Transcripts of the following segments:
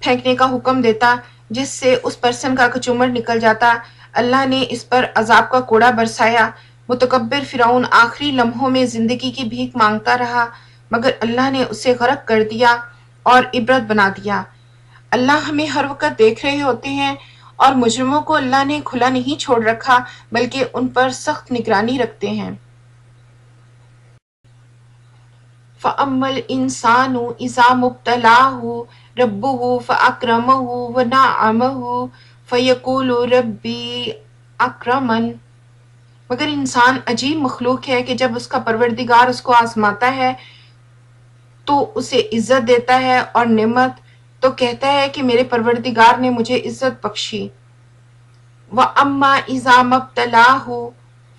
پھینکنے کا حکم دیتا جس سے اس پرسن کا کچومر نکل جاتا۔ اللہ نے اس پر عذاب کا کوڑا برسایا۔ متکبر فرعون آخری لمحوں میں زندگی کی بھیک مانگتا رہا، مگر اللہ نے اسے غرق کر دیا اور عبرت بنا دیا۔ اللہ ہمیں ہر وقت دیکھ رہے ہوتے ہیں، اور مجرموں کو اللہ نے کھلا نہیں چھوڑ رکھا بلکہ ان پر سخت نگرانی رکھتے ہیں۔ فَأَمَّا الْإِنسَانُ إِذَا مُبْتَلَاهُ رَبُّهُ فَأَكْرَمَهُ وَنَعَّمَهُ فَيَقُولُ رَبِّي أَكْرَمَنِ۔ مگر انسان عجیب مخلوق ہے کہ جب اس کا پروردگار اس کو آزماتا ہے تو اسے عزت دیتا ہے اور نعمت تو کہتا ہے کہ میرے پروردگار نے مجھے عزت بخشی۔ وَأَمَّا إِذَا مَا ابْتَلَاهُ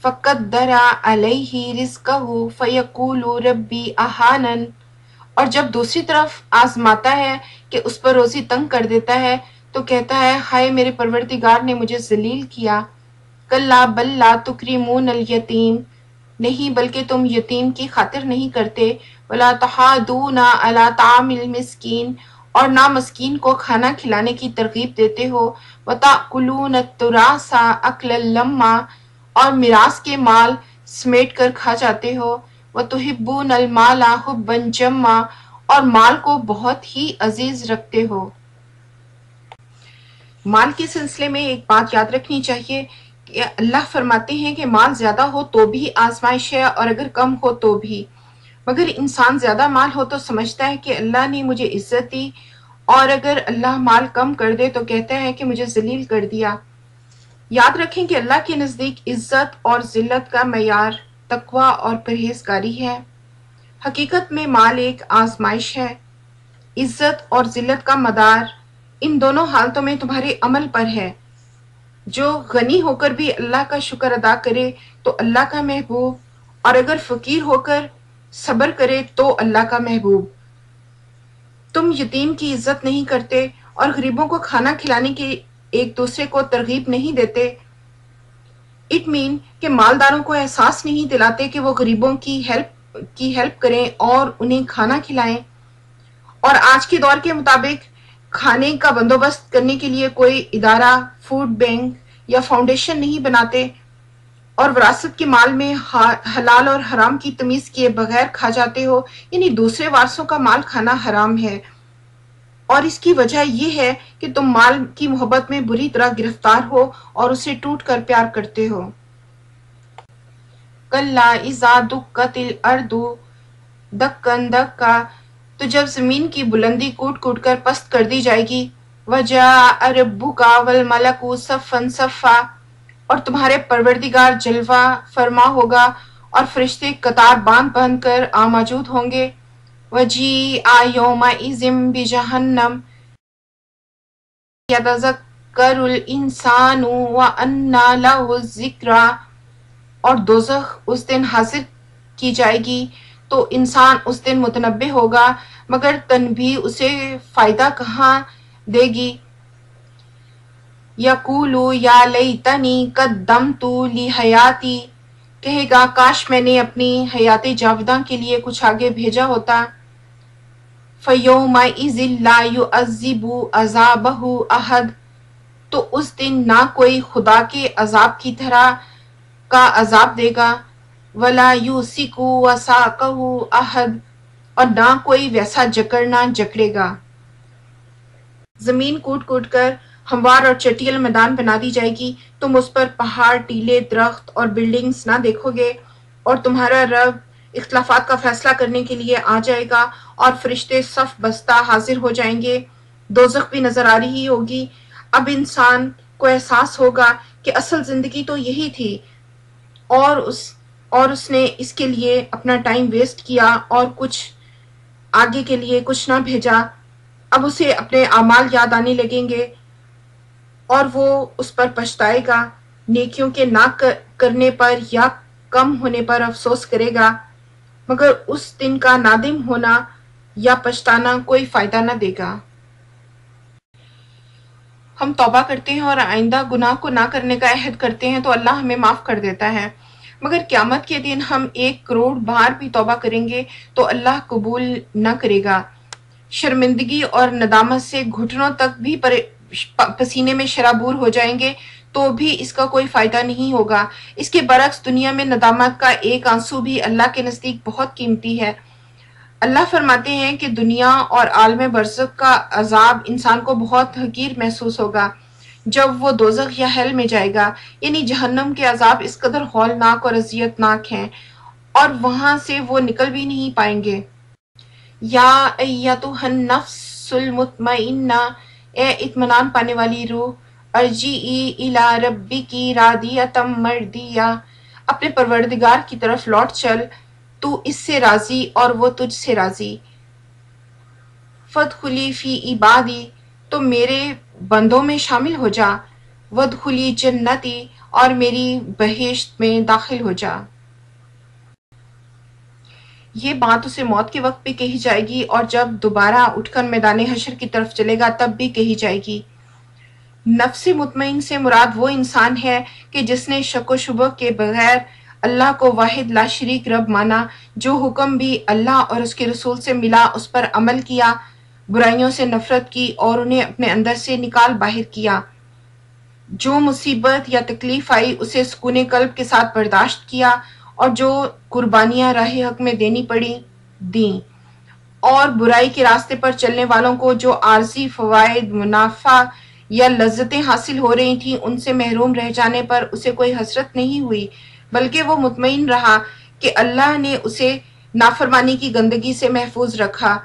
فَقَدَّرَ عَلَيْهِ رِزْقَهُ فَيَقُولُ رَبِّي أَهَانَنِ۔ اور جب دوسری طرف آزماتا ہے کہ اس پر روزی تنگ کر دیتا ہے تو کہتا ہے ہائے میرے پروردگار نے مجھے ذلیل کیا۔ کَلَّا بَل لَا تُکْرِمُونَ الْیَتِیمَ، نہیں بلکہ تم یتیم کی خاطر نہیں کرتے۔ وَلَا تَحَاضُّونَ عَلَىٰ طَعَامِ الْمِسْکِینِ، اور نہ مسکین کو کھانا کھلانے کی ترغیب دیتے ہو۔ وَتَأْکُلُونَ التُّرَاثَ أَکْلًا لَمًّا، اور میراث کے مال سمیٹ کر کھا جاتے ہو۔ وَتُحِبُّونَ الْمَالَ حُبًّا جَمًّا، اور مال کو بہت ہی عزیز رکھتے ہو۔ مال کے سلسلے میں ایک بات یاد رکھنی چاہیے کہ اللہ فرماتے ہیں کہ مال زیادہ ہو تو بھی آزمائش ہے اور اگر کم ہو تو بھی۔ مگر انسان زیادہ مال ہو تو سمجھتا ہے کہ اللہ نے مجھے عزت دی، اور اگر اللہ مال کم کر دے تو کہتا ہے کہ مجھے ذلیل کر دیا۔ یاد رکھیں کہ اللہ کے نزدیک عزت اور ذلت کا معیار تقوی اور پرہیزگاری ہے۔ حقیقت میں مال ایک آزمائش ہے۔ عزت اور ذلت کا مدار ان دونوں حالتوں میں تمہارے عمل پر ہے۔ جو غنی ہو کر بھی اللہ کا شکر ادا کرے تو اللہ کا محبوب، اور اگر فقیر ہو کر صبر کرے تو اللہ کا محبوب۔ تم یتیم کی عزت نہیں کرتے اور غریبوں کو کھانا کھلانے کی ایک دوسرے کو ترغیب نہیں دیتے۔ اٹ مین کہ مالداروں کو احساس نہیں دلاتے کہ وہ غریبوں کی ہیلپ کریں اور انہیں کھانا کھلائیں۔ اور آج کے دور کے مطابق کھانے کا بندوبست کرنے کے لیے کوئی ادارہ، فوڈ بینک یا فاؤنڈیشن نہیں بناتے، اور وراثت کے مال میں حلال اور حرام کی تمیز کیے بغیر کھا جاتے ہو، یعنی دوسرے وارثوں کا مال کھانا حرام ہے۔ اور اس کی وجہ یہ ہے کہ تم مال کی محبت میں بری طرح گرفتار ہو اور اسے ٹوٹ کر پیار کرتے ہو۔ کَلَّا اِذَا دُکَّتِ الْأَرْضُ دَکًّا دَکًّا، تو جب زمین کی بلندی کوٹ کوٹ کر پست کر دی جائے گی۔ وَجَاءَ رَبُّكَ وَالْمَلَكُ صَفًّا صَفًّا، اور تمہارے پروردگار جلوہ فرما ہوگا اور فرشتے قطار باندھ باندھ کر موجود ہوں گے۔ وَجِیءَ یَوْمَئِذٍ بِجَہَنَّمَ یَتَذَکَّرُ الْإِنسَانُ وَأَنَّىٰ لَهُ الذِّکْرَىٰ، اور دوزخ اس دن حاضر کی جائے گی تو انسان اس دن متنبہ ہوگا، مگر تنبیہ اسے فائدہ کہاں دے گی۔ یقول یا لیتنی قدمت لحیاتی، کہے گا کاش میں نے اپنی حیات جاوداں کے لیے کچھ آگے بھیجا ہوتا۔ فَیَوْمَئِذٍ لَا یُعَذِّبُ عَذَابَهُ أَحَدٌ، تو اس دن نہ کوئی خدا کے عذاب کی طرح کا عذاب دے گا۔ وَلَا یُوثِقُ وَثَاقَهُ أَحَدٌ، اور نہ کوئی ویسا جکڑنا جکڑے گا۔ زمین کوٹ کوٹ کر ہموار اور چٹیل میدان بنا دی جائے گی، تم اس پر پہاڑ، ٹیلے، درخت اور بلڈنگز نہ دیکھو گے، اور تمہارا رب اختلافات کا فیصلہ کرنے کے لیے آ جائے گا اور فرشتے صف بستہ حاضر ہو جائیں گے۔ دوزخ بھی نظر آ رہی ہوگی۔ اب انسان کو احساس ہوگا کہ اصل زندگی تو یہی تھی، اور اس نے اس کے لیے اپنا ٹائم ویسٹ کیا اور کچھ آگے کے لیے کچھ نہ بھیجا۔ اب اسے اپنے اعمال یاد آنے لگیں گے اور وہ اس پر پچھتائے گا، نیکیوں کے نہ کرنے پر یا کم ہونے پر افسوس کرے گا، مگر اس دن کا نادم ہونا یا پچھتانا کوئی فائدہ نہ دے گا۔ ہم توبہ کرتے ہیں اور آئندہ گناہ کو نہ کرنے کا عہد کرتے ہیں تو اللہ ہمیں معاف کر دیتا ہے، مگر قیامت کے دن ہم 1 کروڑ بار بھی توبہ کریں گے تو اللہ قبول نہ کرے گا۔ شرمندگی اور ندامت سے گھٹنوں تک بھی پسینے میں شرابور ہو جائیں گے تو بھی اس کا کوئی فائدہ نہیں ہوگا۔ اس کے برعکس دنیا میں ندامت کا ایک آنسو بھی اللہ کے نزدیک بہت قیمتی ہے۔ اللہ فرماتے ہیں کہ دنیا اور عالم برزخ کا عذاب انسان کو بہت حقیر محسوس ہوگا جب وہ دوزخ یا ہیل میں جائے گا، یعنی جہنم کے عذاب اس قدر ہولناک اور اذیتناک ہیں اور وہاں سے وہ نکل بھی نہیں پائیں گے۔ یا ایتھا النفس المطمئنہ، اے اطمینان پانے والی روح، ارجعی الی ربک راضیۃ مرضیہ، اپنے پروردگار کی طرف لوٹ چل، تو اس سے راضی اور وہ تجھ سے راضی۔ فادخلی فی عبادی، تو میرے بندوں میں شامل ہو جا، وادخلی جنتی، اور میری بہشت میں داخل ہو جا۔ یہ بات اسے موت کے وقت بھی کہی جائے گی اور جب دوبارہ اٹھ کر میدان حشر کی طرف چلے گا تب بھی کہی جائے گی۔ نفس مطمئن سے مراد وہ انسان ہے کہ جس نے شک و شبہ کے بغیر اللہ کو واحد لا شریک رب مانا، جو حکم بھی اللہ اور اس کے رسول سے ملا اس پر عمل کیا، برائیوں سے نفرت کی اور انہیں اپنے اندر سے نکال باہر کیا، جو مصیبت یا تکلیف آئی اسے سکون قلب کے ساتھ برداشت کیا، اور جو قربانیاں راہ حق میں دینی پڑی دیں، اور برائی کے راستے پر چلنے والوں کو جو عارضی فوائد، منافع یا لذتیں حاصل ہو رہی تھیں ان سے محروم رہ جانے پر اسے کوئی حسرت نہیں ہوئی، بلکہ وہ مطمئن رہا کہ اللہ نے اسے نافرمانی کی گندگی سے محفوظ رکھا،